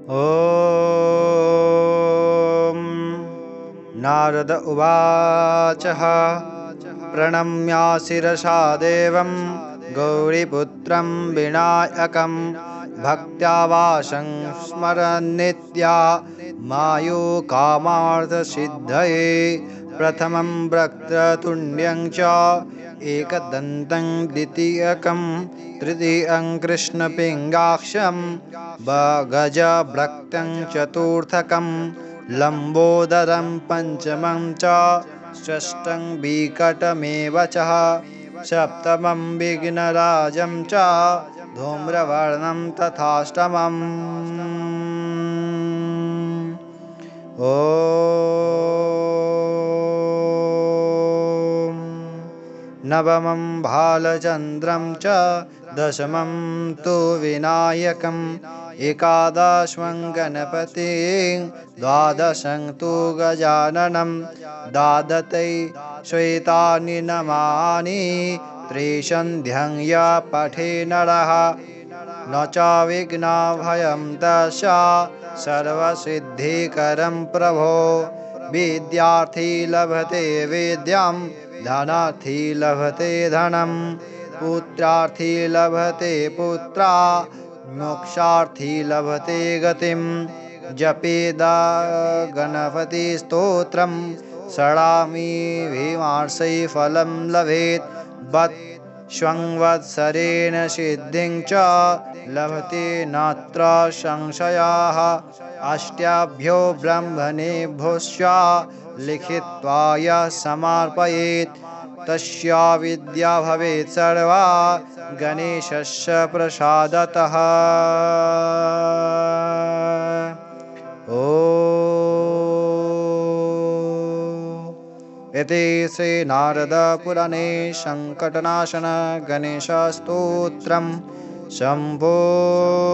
ॐ नारद उवाच प्रणम्या शिरसा देवं गौरीपुत्रं विनायकं भक्त्या वासं स्मरन्नित्या मायुकामार्थसिद्धये प्रथमं वक्रतुण्डं च एकदन्तं द्वितीयकं तृतीयं कृष्णपिङ्गाक्षं गजभ्रक्तं चतुर्थकं लम्बोदरं पञ्चमं च षष्ठं विकटमेव च सप्तमं विघ्नराजं च धूम्रवर्णं तथाष्टमम् ॐ नवमं भालचन्द्रं च दशमं तु विनायकम् एकादशं गणपतिं द्वादशं तु गजाननं द्वादशै श्वेतानि नमानि त्रिसन्ध्यं य पठे नरः न च विघ्नभयं तस्य सर्वसिद्धिकरं प्रभो विद्यार्थी लभते विद्यां धनार्थी लभते धनं पुत्रार्थी लभते पुत्रा मोक्षार्थी लभते गतिं जपेद गणपतिस्तोत्रं षडामी भीमार्षै फलं लभेत् बत् संवत्सरेण सिद्धिं च लभते नात्र संशयः अष्टाभ्यो ब्रह्मणेभ्योश्च लिखित्वा यः समर्पयेत् तस्या विद्या भवेत् सर्वा गणेशस्य प्रसादतः इति श्री नारद पुराणे संकटनाशन गणेशस्तोत्रं सम्पूर्णम्।